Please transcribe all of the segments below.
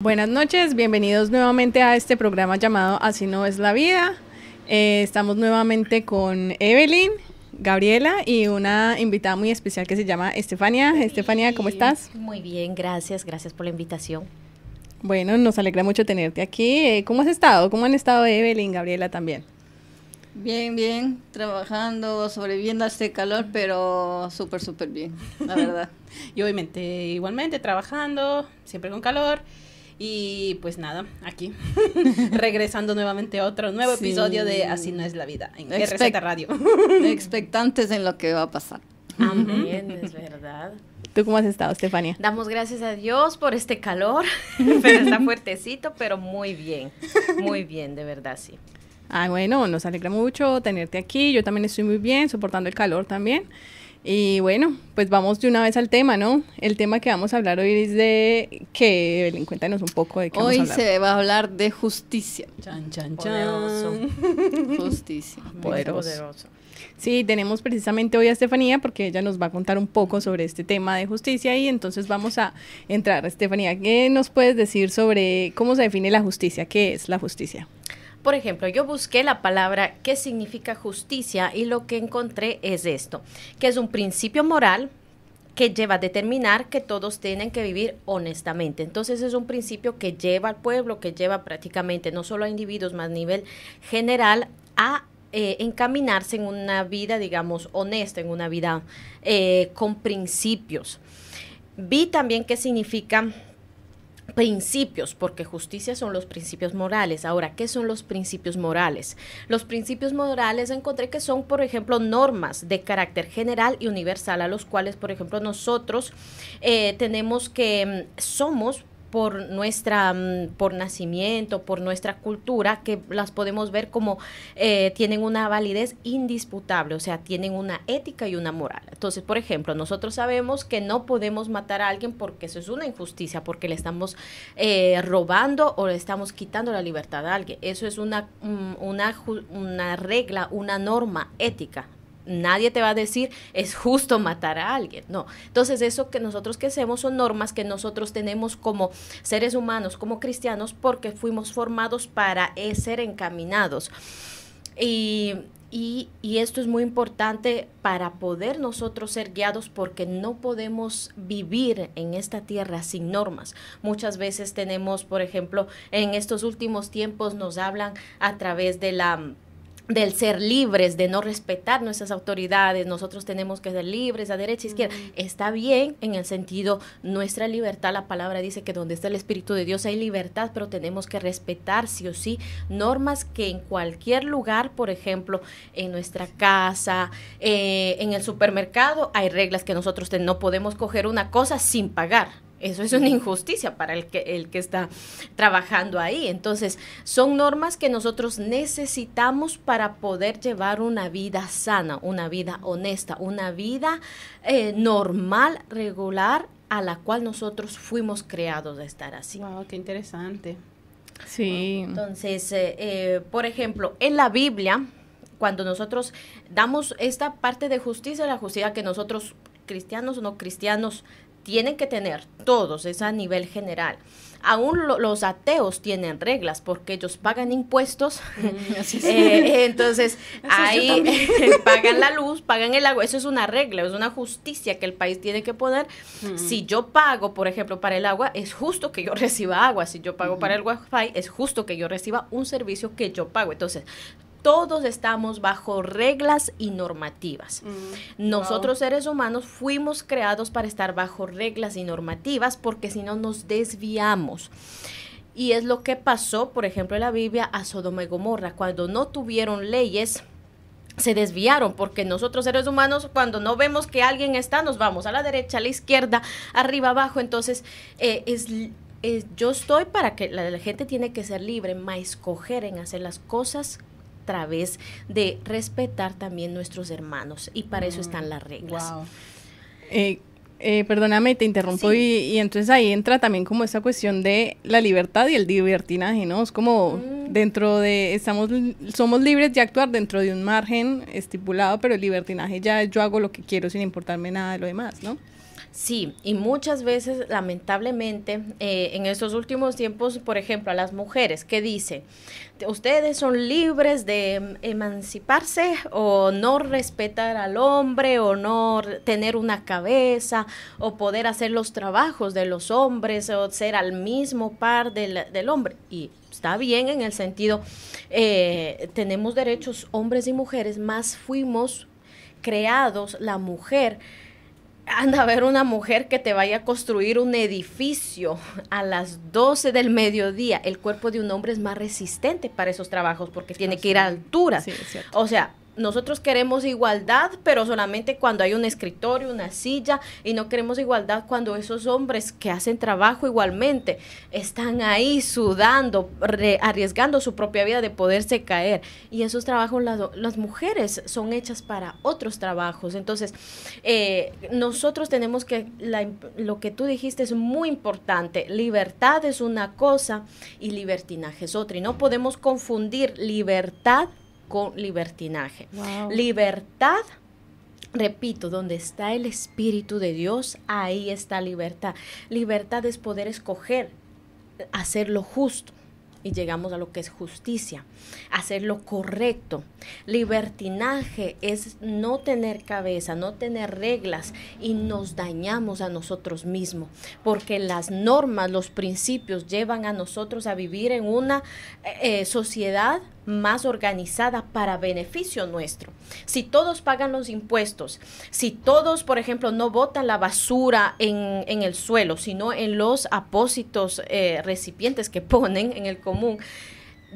Buenas noches, bienvenidos nuevamente a este programa llamado Así no es la vida. Estamos nuevamente con Evelyn, Gabriela y una invitada muy especial que se llama Estefania. Estefania, ¿cómo estás? Muy bien, gracias por la invitación. Bueno, nos alegra mucho tenerte aquí. ¿Cómo has estado? ¿Cómo han estado Evelyn, Gabriela también? Bien, bien, trabajando, sobreviviendo a este calor, pero súper bien, la verdad. Y obviamente, igualmente, trabajando, siempre con calor. Y pues nada, aquí, regresando nuevamente a otro nuevo episodio de Así no es la vida, en RZ Radio. Expectantes en lo que va a pasar. Amén, es verdad. ¿Tú cómo has estado, Estefania? Damos gracias a Dios por este calor, pero está fuertecito, pero muy bien, de verdad, sí. Bueno, nos alegra mucho tenerte aquí. Yo también estoy muy bien, soportando el calor también. Y bueno, pues vamos de una vez al tema, ¿no? El tema que vamos a hablar hoy es de ¿qué, Evelyn? Cuéntanos un poco de qué hoy vamos a hablar. Se va a hablar de justicia. Chan, chan, Poderoso. chan. Justicia. Poderoso. Sí, tenemos precisamente hoy a Estefanía porque ella nos va a contar un poco sobre este tema de justicia y entonces vamos a entrar. Estefanía, ¿qué nos puedes decir sobre cómo se define la justicia? ¿Qué es la justicia? Por ejemplo, yo busqué la palabra ¿qué significa justicia? Y lo que encontré es esto, que es un principio moral que lleva a determinar que todos tienen que vivir honestamente. Entonces es un principio que lleva al pueblo, que lleva prácticamente no solo a individuos, más a nivel general a encaminarse en una vida, digamos, honesta, en una vida con principios. Vi también qué significa principios, porque justicia son los principios morales. Ahora, ¿qué son los principios morales? Los principios morales encontré que son, por ejemplo, normas de carácter general y universal, a los cuales, por ejemplo, nosotros tenemos que somos por por nacimiento, por nuestra cultura, que las podemos ver como tienen una validez indisputable, o sea, tienen una ética y una moral. Entonces, por ejemplo, nosotros sabemos que no podemos matar a alguien porque eso es una injusticia, porque le estamos robando o le estamos quitando la libertad a alguien. Eso es una regla, una norma ética. Nadie te va a decir es justo matar a alguien, no. Entonces eso que nosotros que hacemos son normas que nosotros tenemos como seres humanos, como cristianos, porque fuimos formados para ser encaminados. Y esto es muy importante para poder nosotros ser guiados, porque no podemos vivir en esta tierra sin normas. Muchas veces tenemos, por ejemplo, en estos últimos tiempos nos hablan a través de del ser libres, de no respetar nuestras autoridades. Nosotros tenemos que ser libres a derecha, izquierda. Está bien en el sentido, nuestra libertad, la palabra dice que donde está el Espíritu de Dios hay libertad, pero tenemos que respetar sí o sí normas que en cualquier lugar, por ejemplo, en nuestra casa, en el supermercado, hay reglas que nosotros no podemos coger una cosa sin pagar. Eso es una injusticia para el que está trabajando ahí. Entonces, son normas que nosotros necesitamos para poder llevar una vida sana, una vida honesta, una vida normal, regular, a la cual nosotros fuimos creados de estar así. Wow, qué interesante. Sí. Entonces, por ejemplo, en la Biblia, cuando nosotros damos esta parte de justicia, la justicia que nosotros, cristianos o no cristianos, tienen que tener todos, es a nivel general. Aún los ateos tienen reglas porque ellos pagan impuestos, entonces ahí pagan la luz, pagan el agua. Eso es una regla, es una justicia que el país tiene que poner. Si yo pago, por ejemplo, para el agua, es justo que yo reciba agua. Si yo pago para el Wi-Fi, es justo que yo reciba un servicio que yo pago. Entonces, todos estamos bajo reglas y normativas. Nosotros, seres humanos, fuimos creados para estar bajo reglas y normativas, porque si no nos desviamos. Y es lo que pasó, por ejemplo, en la Biblia a Sodoma y Gomorra. Cuando no tuvieron leyes, se desviaron, porque nosotros, seres humanos, cuando no vemos que alguien está, nos vamos a la derecha, a la izquierda, arriba, abajo. Entonces, yo estoy para que la gente tiene que ser libre, escoger en hacer las cosas a través de respetar también nuestros hermanos, y para eso están las reglas. Wow. Perdóname, te interrumpo, Sí. y entonces ahí entra también como esa cuestión de la libertad y el libertinaje, ¿no? Es como dentro de, somos libres de actuar dentro de un margen estipulado, pero el libertinaje ya yo hago lo que quiero sin importarme nada de lo demás, ¿no? Sí, y muchas veces, lamentablemente, en estos últimos tiempos, por ejemplo, a las mujeres que dicen, ustedes son libres de emanciparse o no respetar al hombre o no tener una cabeza o poder hacer los trabajos de los hombres o ser al mismo par del hombre. Y está bien en el sentido, tenemos derechos hombres y mujeres, más fuimos creados, la mujer. Anda a ver una mujer que te vaya a construir un edificio a las 12 del mediodía. El cuerpo de un hombre es más resistente para esos trabajos porque tiene que ir a alturas. Sí, es cierto. O sea, nosotros queremos igualdad, pero solamente cuando hay un escritorio, una silla, y no queremos igualdad cuando esos hombres que hacen trabajo igualmente están ahí sudando, arriesgando su propia vida de poderse caer. Y esos trabajos, las mujeres son hechas para otros trabajos. Entonces, nosotros tenemos que, lo que tú dijiste es muy importante. Libertad es una cosa y libertinaje es otra. Y no podemos confundir libertad con libertinaje. Wow. Libertad, repito, donde está el Espíritu de Dios, ahí está libertad. Libertad es poder escoger hacer lo justo. Y llegamos a lo que es justicia, hacer lo correcto. Libertinaje es no tener cabeza, no tener reglas y nos dañamos a nosotros mismos, porque las normas, los principios llevan a nosotros a vivir en una sociedad más organizada para beneficio nuestro. Si todos pagan los impuestos, si todos, por ejemplo, no botan la basura en el suelo, sino en los apósitos, recipientes que ponen en el común,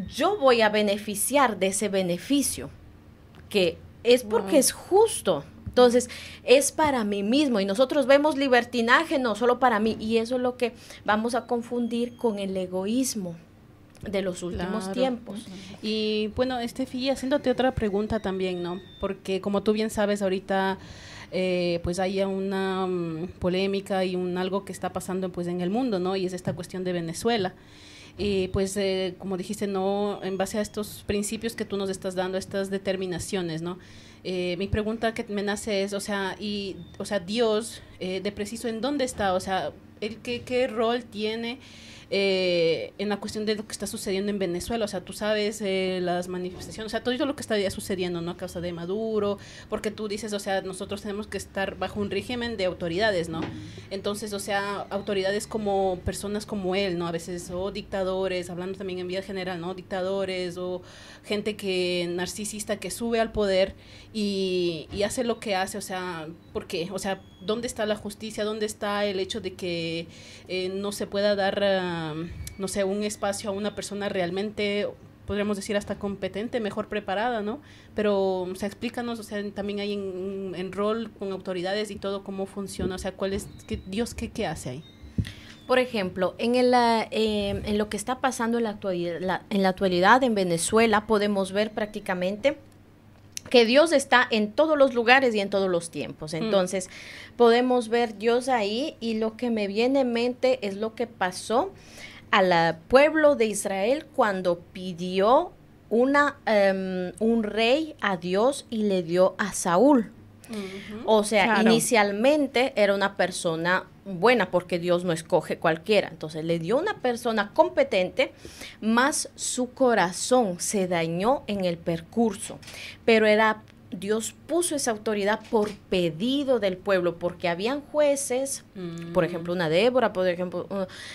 yo voy a beneficiar de ese beneficio, que es porque es justo. Entonces, es para mí mismo y nosotros vemos libertinaje no solo para mí, y eso es lo que vamos a confundir con el egoísmo de los últimos tiempos. Y bueno, Estefi, haciéndote otra pregunta también, ¿no? Porque como tú bien sabes, ahorita pues hay una polémica y algo que está pasando pues en el mundo, ¿no? Y es esta cuestión de Venezuela. Y pues como dijiste, no, en base a estos principios que tú nos estás dando, estas determinaciones, ¿no? Mi pregunta que me nace es, o sea, Dios, de preciso, ¿en dónde está? O sea, ¿qué rol tiene en la cuestión de lo que está sucediendo en Venezuela? O sea, tú sabes las manifestaciones, o sea, todo lo que está sucediendo, ¿no? A causa de Maduro, porque tú dices, o sea, nosotros tenemos que estar bajo un régimen de autoridades, ¿no? Entonces, o sea, autoridades como personas como él, ¿no? A veces, o dictadores, hablando también en vida general, ¿no? Dictadores o gente narcisista que sube al poder y hace lo que hace, o sea, ¿por qué? O sea, ¿dónde está la justicia? ¿Dónde está el hecho de que no se pueda dar, no sé, un espacio a una persona realmente, podríamos decir, hasta competente, mejor preparada, ¿no? Pero, o sea, explícanos, o sea, también hay en rol con autoridades y todo, cómo funciona, o sea, Dios, ¿qué hace ahí? Por ejemplo, en lo que está pasando en la actualidad en Venezuela, podemos ver prácticamente que Dios está en todos los lugares y en todos los tiempos. Entonces, podemos ver Dios ahí, y lo que me viene en mente es lo que pasó al pueblo de Israel cuando pidió un rey a Dios y le dio a Saúl. O sea, claro, inicialmente era una persona buena porque Dios no escoge cualquiera. Entonces le dio una persona competente, más su corazón se dañó en el percurso. Pero Dios puso esa autoridad por pedido del pueblo, porque habían jueces, por ejemplo, una Débora, por ejemplo,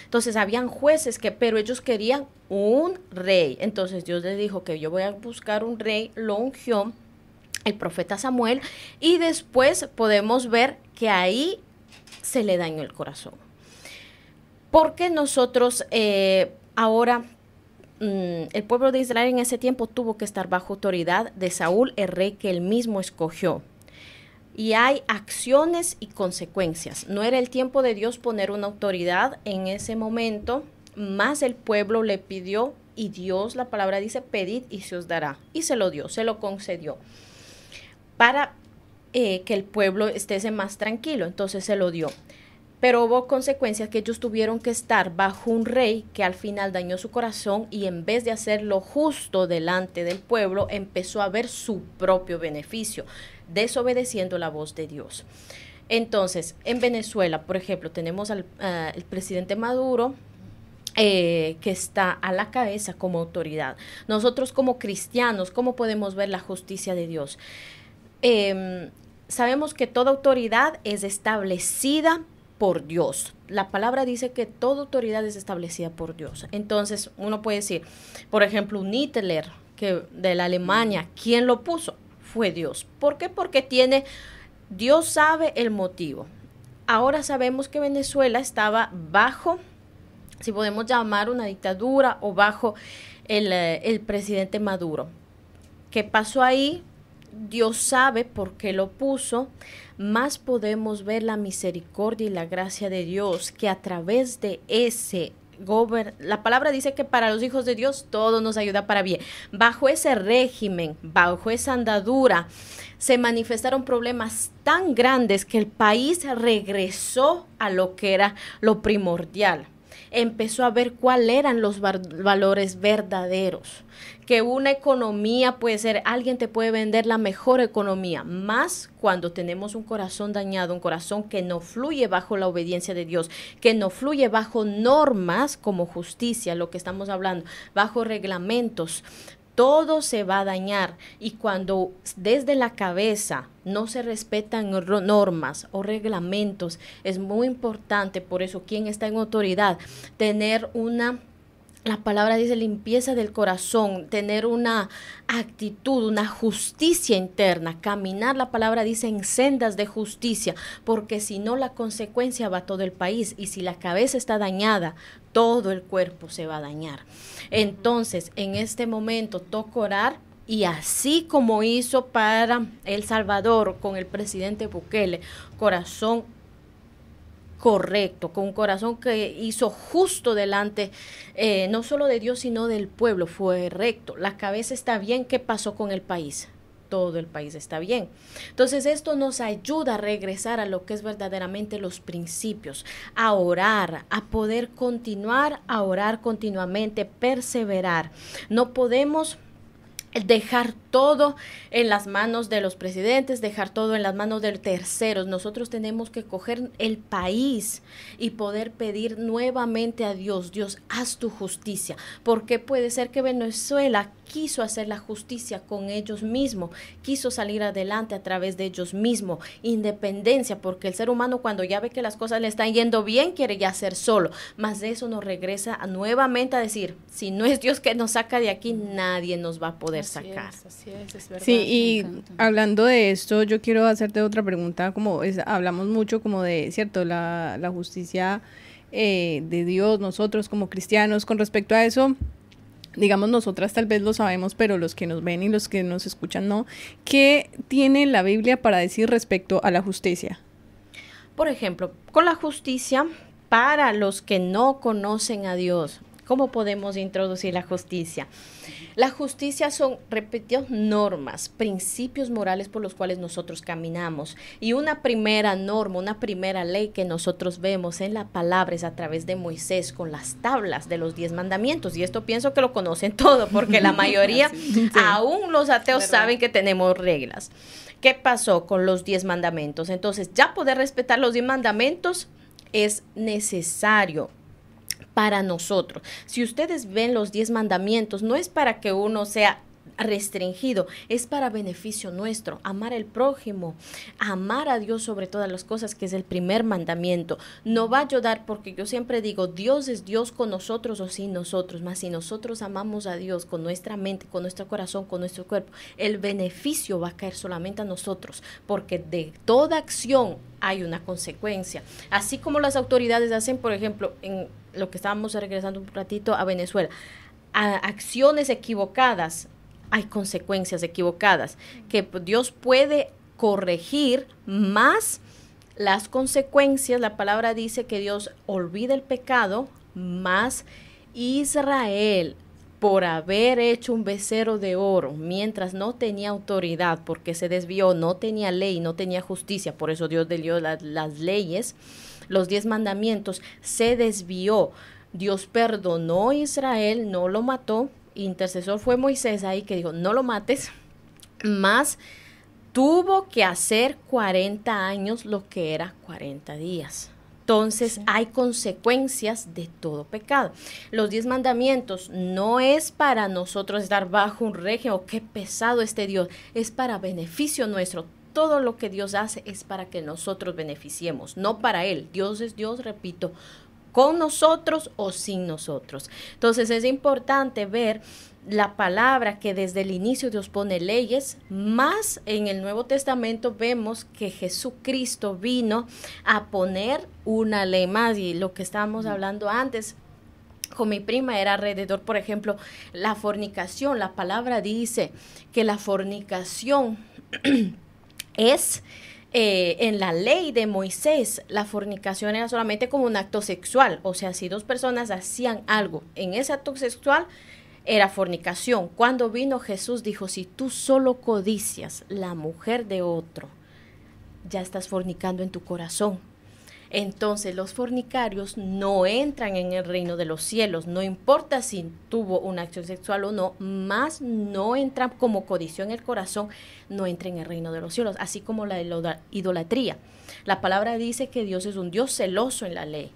entonces habían jueces pero ellos querían un rey. Entonces Dios les dijo que yo voy a buscar un rey, lo ungió el profeta Samuel, y después podemos ver que ahí se le dañó el corazón. Porque nosotros ahora, el pueblo de Israel en ese tiempo tuvo que estar bajo autoridad de Saúl, el rey que él mismo escogió. Y hay acciones y consecuencias. No era el tiempo de Dios poner una autoridad en ese momento, más el pueblo le pidió, y Dios, la palabra dice, pedid y se os dará. Y se lo dio, se lo concedió. Para que el pueblo esté más tranquilo, entonces se lo dio. Pero hubo consecuencias que ellos tuvieron que estar bajo un rey que al final dañó su corazón y en vez de hacer lo justo delante del pueblo, empezó a ver su propio beneficio, desobedeciendo la voz de Dios. Entonces, en Venezuela, por ejemplo, tenemos al el presidente Maduro, que está a la cabeza como autoridad. Nosotros como cristianos, ¿cómo podemos ver la justicia de Dios? Sabemos que toda autoridad es establecida por Dios. La palabra dice que toda autoridad es establecida por Dios. Entonces, uno puede decir, por ejemplo, un Hitler que de la Alemania, ¿quién lo puso? Fue Dios. ¿Por qué? Porque Dios sabe el motivo. Ahora sabemos que Venezuela estaba bajo, si podemos llamar una dictadura, o bajo el presidente Maduro. ¿Qué pasó ahí? Dios sabe por qué lo puso, más podemos ver la misericordia y la gracia de Dios, que a través de ese la palabra dice que para los hijos de Dios todo nos ayuda para bien. Bajo ese régimen, bajo esa andadura, se manifestaron problemas tan grandes que el país regresó a lo que era lo primordial. Empezó a ver cuáles eran los valores verdaderos, que una economía puede ser, alguien te puede vender la mejor economía, más cuando tenemos un corazón dañado, un corazón que no fluye bajo la obediencia de Dios, que no fluye bajo normas como justicia, lo que estamos hablando, bajo reglamentos. Todo se va a dañar, y cuando desde la cabeza no se respetan normas o reglamentos, es muy importante, por eso quien está en autoridad, tener la palabra dice limpieza del corazón, tener una actitud, una justicia interna, caminar, la palabra dice, en sendas de justicia, porque si no la consecuencia va a todo el país, y si la cabeza está dañada, todo el cuerpo se va a dañar. Entonces, en este momento toca orar, y así como hizo para El Salvador con el presidente Bukele, corazón correcto, con un corazón que hizo justo delante, no solo de Dios, sino del pueblo, fue recto. La cabeza está bien. ¿Qué pasó con el país? Todo el país está bien. Entonces, esto nos ayuda a regresar a lo que es verdaderamente los principios, a orar, a poder continuar, a orar continuamente, perseverar. No podemos dejar todo en las manos de los presidentes, dejar todo en las manos de terceros. Nosotros tenemos que coger el país y poder pedir nuevamente a Dios, Dios, haz tu justicia, porque puede ser que Venezuela quiso hacer la justicia con ellos mismos, quiso salir adelante a través de ellos mismos, independencia, porque el ser humano cuando ya ve que las cosas le están yendo bien, quiere ya ser solo, más de eso nos regresa nuevamente a decir, si no es Dios que nos saca de aquí, nadie nos va a poder sacar. Así es verdad. Sí, y hablando de esto, yo quiero hacerte otra pregunta, hablamos mucho como de, cierto, la justicia de Dios, nosotros como cristianos, con respecto a eso. Digamos, nosotras tal vez lo sabemos, pero los que nos ven y los que nos escuchan no. ¿Qué tiene la Biblia para decir respecto a la justicia? Por ejemplo, con la justicia, para los que no conocen a Dios, ¿cómo podemos introducir la justicia? La justicia son, repetidas normas, principios morales por los cuales nosotros caminamos. Y una primera norma, una primera ley que nosotros vemos en la palabra es a través de Moisés con las tablas de los 10 mandamientos. Y esto pienso que lo conocen todo, porque la mayoría, sí. Aún los ateos saben que tenemos reglas. ¿Qué pasó con los 10 mandamientos? Entonces, ya poder respetar los 10 mandamientos es necesario para nosotros. Si ustedes ven los 10 mandamientos, no es para que uno sea restringido, es para beneficio nuestro, amar al prójimo, amar a Dios sobre todas las cosas, que es el primer mandamiento. No va a ayudar, porque yo siempre digo, Dios es Dios con nosotros o sin nosotros, más si nosotros amamos a Dios con nuestra mente, con nuestro corazón, con nuestro cuerpo, el beneficio va a caer solamente a nosotros, porque de toda acción hay una consecuencia. Así como las autoridades hacen, por ejemplo, en lo que estábamos regresando un ratito a Venezuela, a acciones equivocadas, hay consecuencias equivocadas que Dios puede corregir, más las consecuencias. La palabra dice que Dios olvida el pecado, más Israel por haber hecho un becerro de oro, mientras no tenía autoridad, porque se desvió, no tenía ley, no tenía justicia, por eso Dios le dio las leyes, los 10 mandamientos, se desvió. Dios perdonó a Israel, no lo mató, intercesor fue Moisés ahí que dijo, no lo mates, más tuvo que hacer 40 años lo que era 40 días. Entonces hay consecuencias de todo pecado. Los 10 mandamientos no es para nosotros estar bajo un régimen, oh, qué pesado este Dios, es para beneficio nuestro. Todo lo que Dios hace es para que nosotros beneficiemos, no para Él. Dios es Dios, repito, con nosotros o sin nosotros. Entonces es importante ver la palabra que desde el inicio Dios pone leyes, más en el Nuevo Testamento vemos que Jesucristo vino a poner una ley más, y lo que estábamos hablando antes con mi prima era alrededor, por ejemplo, la fornicación. La palabra dice que la fornicación es... en la ley de Moisés, la fornicación era solamente como un acto sexual, o sea, si 2 personas hacían algo en ese acto sexual, era fornicación. Cuando vino Jesús dijo, si tú solo codicias la mujer de otro, ya estás fornicando en tu corazón. Entonces los fornicarios no entran en el reino de los cielos, no importa si tuvo una acción sexual o no, más no entran como codició en el corazón, no entra en el reino de los cielos, así como la idolatría. La palabra dice que Dios es un Dios celoso en la ley.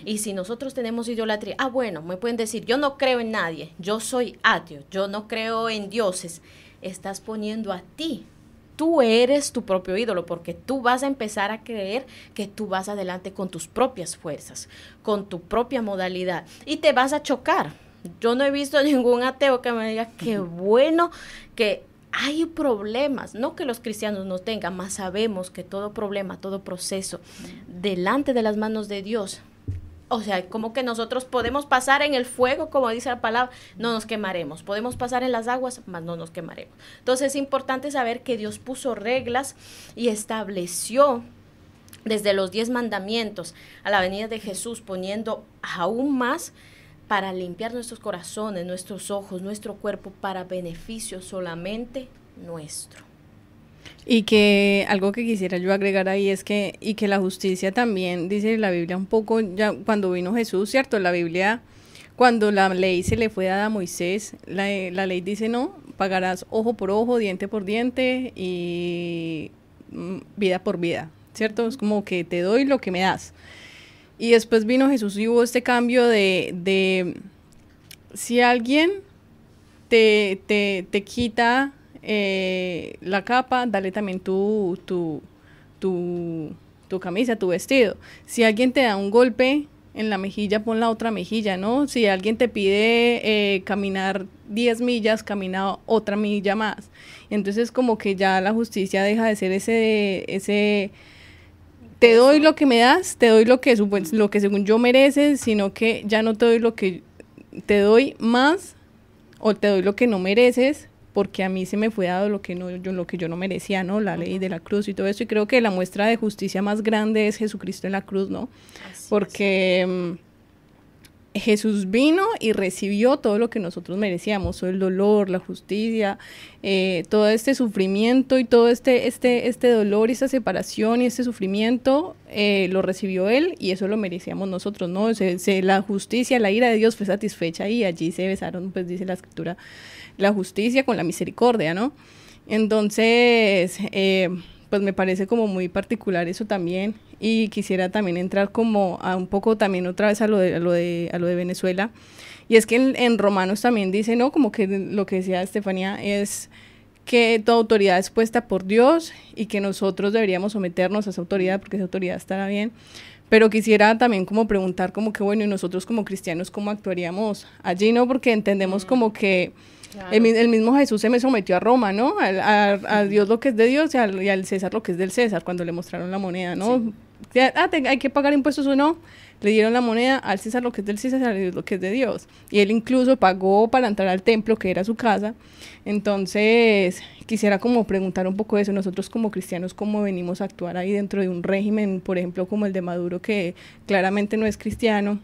Y si nosotros tenemos idolatría, bueno, me pueden decir, yo no creo en nadie, yo soy ateo, yo no creo en dioses. Estás poniendo a ti. Tú eres tu propio ídolo, porque tú vas a empezar a creer que tú vas adelante con tus propias fuerzas, con tu propia modalidad, y te vas a chocar. Yo no he visto ningún ateo que me diga qué bueno que hay problemas, no que los cristianos no tengan, más sabemos que todo problema, todo proceso, delante de las manos de Dios, o sea, como que nosotros podemos pasar en el fuego, como dice la palabra, no nos quemaremos. Podemos pasar en las aguas, mas no nos quemaremos. Entonces es importante saber que Dios puso reglas y estableció desde los 10 mandamientos a la venida de Jesús, poniendo aún más para limpiar nuestros corazones, nuestros ojos, nuestro cuerpo, para beneficio solamente nuestro. Y que algo que quisiera yo agregar ahí es que, y que la justicia también, dice la Biblia un poco, ya cuando vino Jesús, ¿cierto? La Biblia, cuando la ley se le fue dada a Moisés, la ley dice, no, pagarás ojo por ojo, diente por diente y vida por vida, ¿cierto? Es como que te doy lo que me das. Y después vino Jesús y hubo este cambio de si alguien te quita la capa, dale también tu camisa, tu vestido. Si alguien te da un golpe en la mejilla, pon la otra mejilla, ¿no? Si alguien te pide caminar 10 millas, camina otra milla más. Entonces como que ya la justicia deja de ser ese te doy lo que me das, te doy lo que según yo mereces, sino que ya no te doy lo que te doy más, o te doy lo que no mereces, porque a mí se me fue dado lo que yo no merecía, ¿no? La ley de la cruz y todo eso, y creo que la muestra de justicia más grande es Jesucristo en la cruz, ¿no? Así porque Jesús vino y recibió todo lo que nosotros merecíamos, todo el dolor, la justicia, todo este sufrimiento y todo este dolor y esta separación y este sufrimiento, lo recibió Él, y eso lo merecíamos nosotros, ¿no? La justicia, la ira de Dios fue satisfecha, y allí se besaron, pues dice la Escritura, la justicia con la misericordia, ¿no? Entonces, pues me parece como muy particular eso también, y quisiera también entrar como a un poco también otra vez a lo de Venezuela, y es que en Romanos también dice, ¿no? Como que lo que decía Estefanía es que toda autoridad es puesta por Dios y que nosotros deberíamos someternos a esa autoridad porque esa autoridad estará bien. Pero quisiera también como preguntar como que bueno, y nosotros como cristianos, ¿cómo actuaríamos allí, no? Porque entendemos como que claro, el mismo Jesús se me sometió a Roma, ¿no? A Dios lo que es de Dios y al César lo que es del César, cuando le mostraron la moneda, ¿no? Sí. Hay que pagar impuestos o no. Le dieron la moneda al César lo que es del César, a Dios lo que es de Dios. Y él incluso pagó para entrar al templo, que era su casa. Entonces, quisiera como preguntar un poco eso, nosotros como cristianos, ¿cómo venimos a actuar ahí dentro de un régimen, por ejemplo, como el de Maduro, que claramente no es cristiano,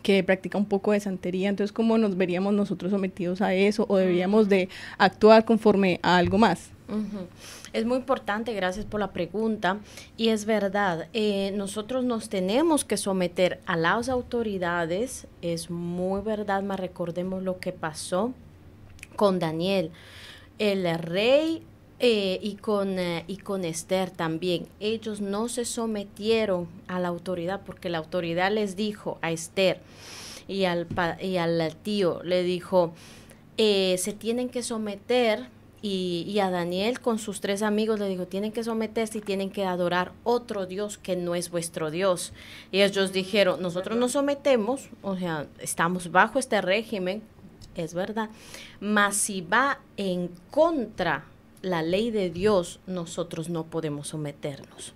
que practica un poco de santería, entonces ¿cómo nos veríamos nosotros sometidos a eso o deberíamos de actuar conforme a algo más? Ujú. Es muy importante, gracias por la pregunta, y es verdad, nosotros nos tenemos que someter a las autoridades, es muy verdad, más recordemos lo que pasó con Daniel, el rey, y con Esther también. Ellos no se sometieron a la autoridad porque la autoridad les dijo a Esther y al tío, le dijo, se tienen que someter, y a Daniel con sus 3 amigos le dijo, tienen que someterse y tienen que adorar otro Dios que no es vuestro Dios. Y ellos dijeron, nosotros nos sometemos, o sea, estamos bajo este régimen, es verdad, mas si va en contra la ley de Dios, nosotros no podemos someternos.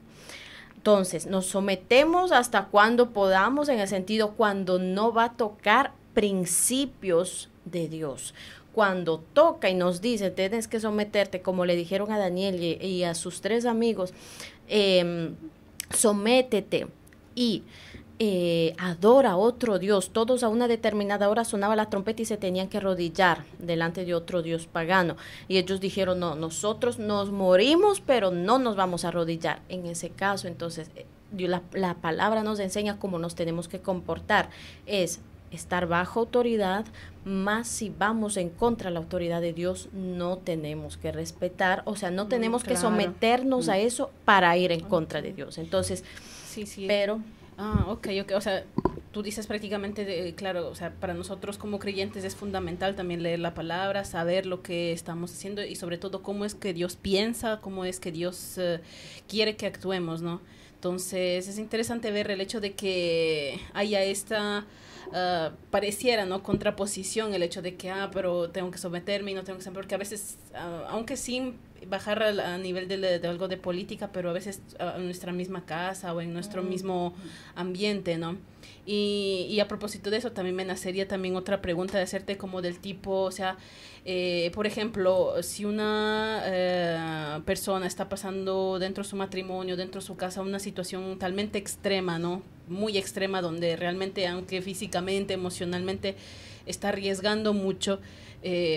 Entonces, nos sometemos hasta cuando podamos, en el sentido cuando no va a tocar principios de Dios. Cuando toca y nos dice, tienes que someterte, como le dijeron a Daniel y a sus 3 amigos, sométete y adora a otro Dios. Todos a una determinada hora sonaba la trompeta y se tenían que arrodillar delante de otro Dios pagano. Y ellos dijeron, no, nosotros nos morimos, pero no nos vamos a arrodillar. En ese caso, entonces, la palabra nos enseña cómo nos tenemos que comportar. Es estar bajo autoridad, más si vamos en contra de la autoridad de Dios, no tenemos que respetar, o sea, no tenemos que someternos a eso para ir en contra de Dios. Entonces, sí. Pero... ok, o sea, tú dices prácticamente, claro, o sea, para nosotros como creyentes es fundamental también leer la palabra, saber lo que estamos haciendo y sobre todo cómo es que Dios piensa, cómo es que Dios quiere que actuemos, ¿no? Entonces, es interesante ver el hecho de que haya esta... pareciera, ¿no?, contraposición, el hecho de que, pero tengo que someterme y no tengo que someterme, porque a veces, aunque sin bajar a nivel de algo de política, pero a veces en nuestra misma casa o en nuestro mismo ambiente, ¿no? Y a propósito de eso, también me nacería también otra pregunta de hacerte como del tipo, o sea, por ejemplo, si una persona está pasando dentro de su matrimonio, dentro de su casa, una situación talmente extrema, ¿no?, muy extrema, donde realmente, aunque físicamente, emocionalmente, está arriesgando mucho,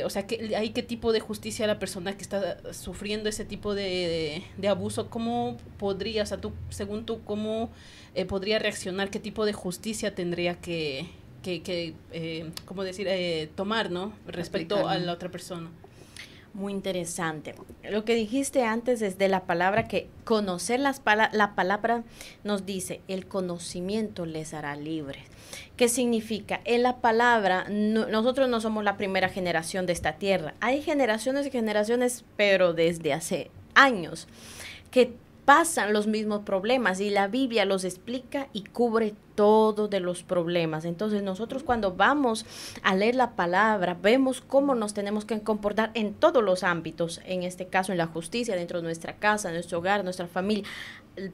o sea, ¿qué tipo de justicia la persona que está sufriendo ese tipo de abuso, cómo podría, o sea, según tú, cómo podría reaccionar, qué tipo de justicia tendría que ¿cómo decir?, tomar, ¿no?, respecto a la otra persona? Muy interesante. Lo que dijiste antes es de la palabra, que conocer la palabra nos dice, el conocimiento les hará libres. ¿Qué significa? En la palabra, nosotros no somos la primera generación de esta tierra. Hay generaciones y generaciones, pero desde hace años, que pasan los mismos problemas y la Biblia los explica y cubre todo de los problemas. Entonces nosotros cuando vamos a leer la palabra vemos cómo nos tenemos que comportar en todos los ámbitos, en este caso en la justicia, dentro de nuestra casa, nuestro hogar, nuestra familia,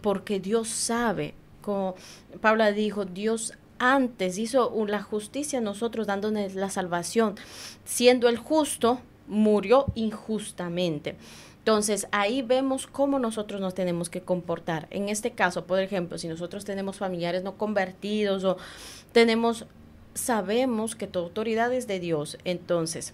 porque Dios sabe, como Pablo dijo, Dios antes hizo la justicia, nosotros dándonos la salvación, siendo el justo, murió injustamente. Entonces, ahí vemos cómo nosotros nos tenemos que comportar. En este caso, por ejemplo, si nosotros tenemos familiares no convertidos o sabemos que tu autoridad es de Dios. Entonces,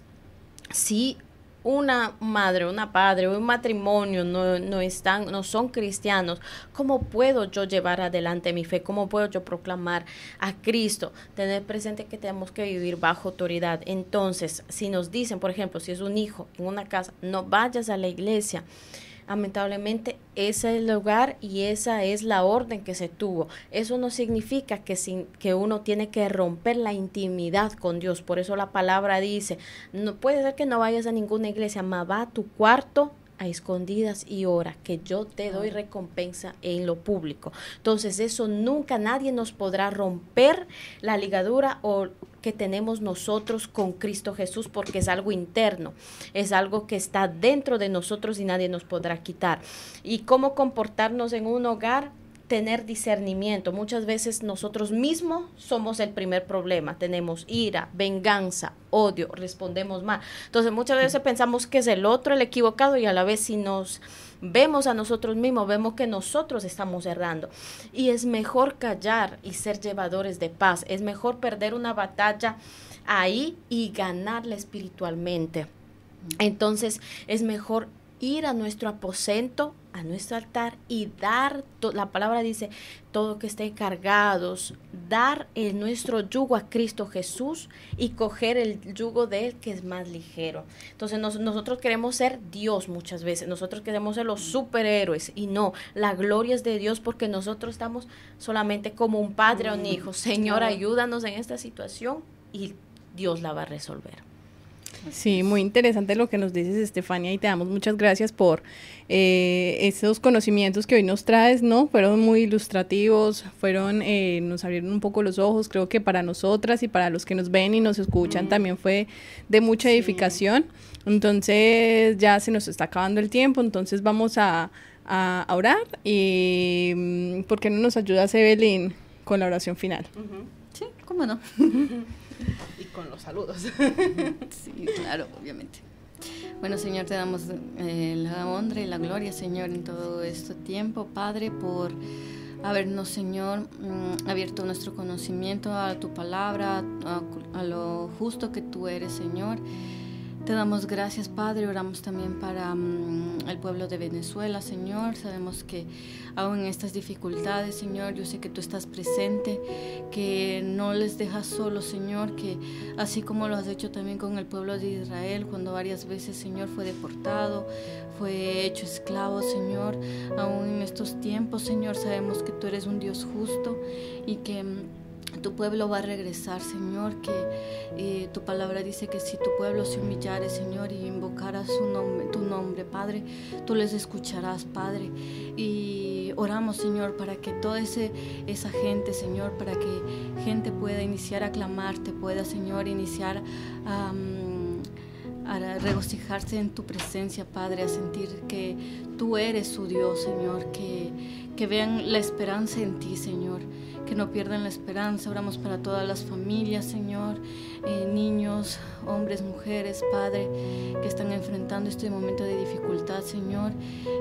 si una madre, una padre o un matrimonio no son cristianos, ¿cómo puedo yo llevar adelante mi fe? ¿Cómo puedo yo proclamar a Cristo? Tener presente que tenemos que vivir bajo autoridad. Entonces, si nos dicen, por ejemplo, si es un hijo en una casa, no vayas a la iglesia, lamentablemente ese es el lugar y esa es la orden que se tuvo. Eso no significa que uno tiene que romper la intimidad con Dios. Por eso la palabra dice, no puede ser que no vayas a ninguna iglesia, mas va a tu cuarto a escondidas y ora, que yo te doy recompensa en lo público. Entonces eso nunca, nadie nos podrá romper la ligadura o que tenemos nosotros con Cristo Jesús, porque es algo interno, es algo que está dentro de nosotros y nadie nos podrá quitar. Y cómo comportarnos en un hogar, tener discernimiento. Muchas veces nosotros mismos somos el primer problema. Tenemos ira, venganza, odio, respondemos mal. Entonces muchas veces pensamos que es el otro el equivocado y a la vez si nos vemos a nosotros mismos, vemos que nosotros estamos errando. Y es mejor callar y ser llevadores de paz. Es mejor perder una batalla ahí y ganarla espiritualmente. Entonces es mejor ir a nuestro aposento, a nuestro altar y dar, la palabra dice, todo que esté cargados, dar nuestro yugo a Cristo Jesús y coger el yugo de Él que es más ligero. Entonces nosotros queremos ser Dios muchas veces, nosotros queremos ser los superhéroes y no, la gloria es de Dios porque nosotros estamos solamente como un padre o un hijo. Señor, ayúdanos en esta situación y Dios la va a resolver. Sí, muy interesante lo que nos dices, Estefania, y te damos muchas gracias por esos conocimientos que hoy nos traes, ¿no? Fueron muy ilustrativos, nos abrieron un poco los ojos, creo que para nosotras y para los que nos ven y nos escuchan también fue de mucha edificación. Entonces ya se nos está acabando el tiempo, entonces vamos a orar y ¿por qué no nos ayudas, Evelyn, con la oración final? Sí, cómo no. Y con los saludos. Sí, claro, obviamente. Bueno, Señor, te damos la honra y la gloria, Señor, en todo este tiempo, Padre, por habernos, Señor, abierto nuestro conocimiento a tu palabra, a lo justo que tú eres, Señor. Te damos gracias, Padre. Oramos también para el pueblo de Venezuela, Señor. Sabemos que aún en estas dificultades, Señor, yo sé que tú estás presente, que no les dejas solos, Señor, que así como lo has hecho también con el pueblo de Israel, cuando varias veces, Señor, fue deportado, fue hecho esclavo, Señor. Aún en estos tiempos, Señor, sabemos que tú eres un Dios justo y que tu pueblo va a regresar, Señor, que tu palabra dice que si tu pueblo se humillare, Señor, y invocara tu nombre, Padre, tú les escucharás, Padre. Y oramos, Señor, para que toda esa gente, Señor, para que gente pueda iniciar a clamarte, pueda, Señor, iniciar a regocijarse en tu presencia, Padre, a sentir que tú eres su Dios, Señor, que vean la esperanza en ti, Señor, que no pierdan la esperanza. Oramos para todas las familias, Señor, niños, hombres, mujeres, Padre, que están enfrentando este momento de dificultad, Señor,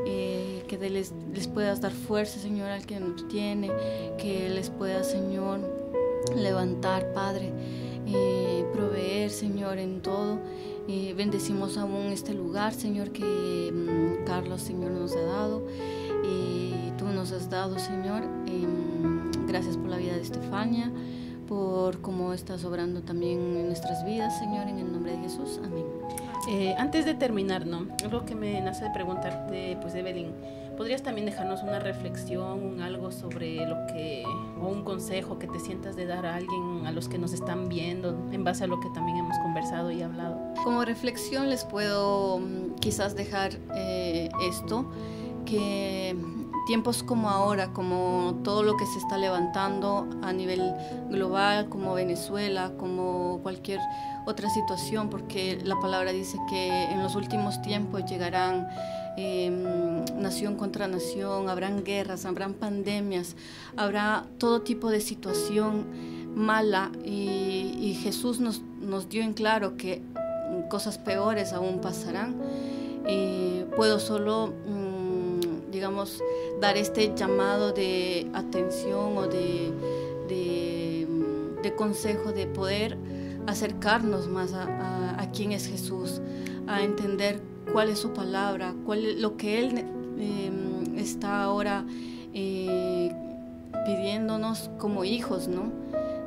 que les puedas dar fuerza, Señor, al que nos tiene, que les pueda, Señor, levantar, Padre, proveer, Señor, en todo. Bendecimos aún este lugar, Señor, que Carlos, Señor, nos ha dado, y tú nos has dado, Señor. Gracias por la vida de Estefania, por cómo estás obrando también en nuestras vidas, Señor, en el nombre de Jesús. Amén. Antes de terminar, ¿no? Algo que me nace de preguntarte, pues, Evelyn, ¿podrías también dejarnos una reflexión, algo sobre o un consejo que te sientas de dar a alguien, a los que nos están viendo, en base a lo que también hemos conversado y hablado? Como reflexión les puedo quizás dejar esto, que tiempos como ahora, como todo lo que se está levantando a nivel global, como Venezuela, como cualquier otra situación, porque la palabra dice que en los últimos tiempos llegarán nación contra nación, habrán guerras, habrán pandemias, habrá todo tipo de situación mala, y Jesús nos dio en claro que cosas peores aún pasarán. Puedo solo digamos, dar este llamado de atención o de consejo, de poder acercarnos más a quién es Jesús, a entender cuál es su palabra, lo que Él está ahora pidiéndonos como hijos, ¿no?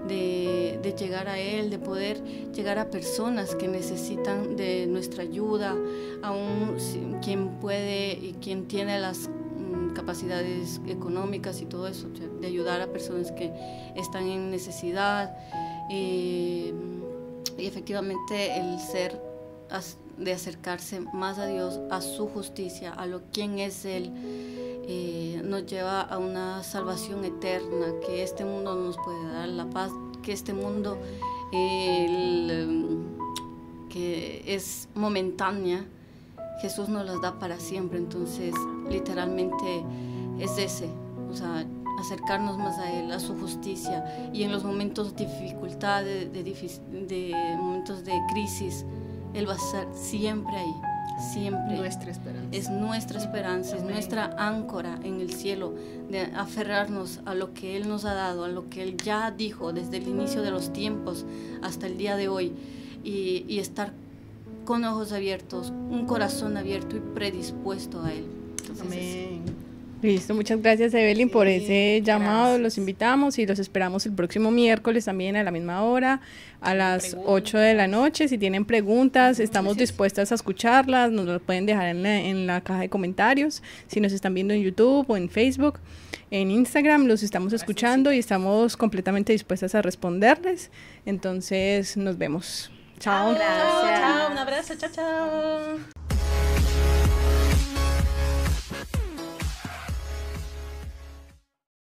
De llegar a Él, de poder llegar a personas que necesitan de nuestra ayuda, aún quien puede y quien tiene las capacidades económicas y todo eso, de ayudar a personas que están en necesidad, y efectivamente el ser de acercarse más a Dios, a su justicia, a quién es Él, nos lleva a una salvación eterna que este mundo nos puede dar, la paz que este mundo que es momentánea, Jesús nos las da para siempre. Entonces literalmente es o sea, acercarnos más a Él, a su justicia, y en los momentos de dificultad, de momentos de crisis, Él va a estar siempre ahí, siempre. Nuestra esperanza. Es nuestra esperanza, Amén. es nuestra áncora en el cielo, de aferrarnos a lo que Él nos ha dado, a lo que Él ya dijo desde el inicio de los tiempos hasta el día de hoy, y estar con ojos abiertos, un corazón abierto y predispuesto a Él. Entonces, Amén. Listo, muchas gracias Evelyn por ese llamado, gracias. los invitamos y los esperamos el próximo miércoles también a la misma hora, a las 8 de la noche. Si tienen preguntas, estamos dispuestas a escucharlas, nos las pueden dejar en la caja de comentarios, si nos están viendo en YouTube o en Facebook, en Instagram, los estamos escuchando y estamos completamente dispuestas a responderles. Entonces, nos vemos. Chao. Gracias. Chao, un abrazo, chao, chao.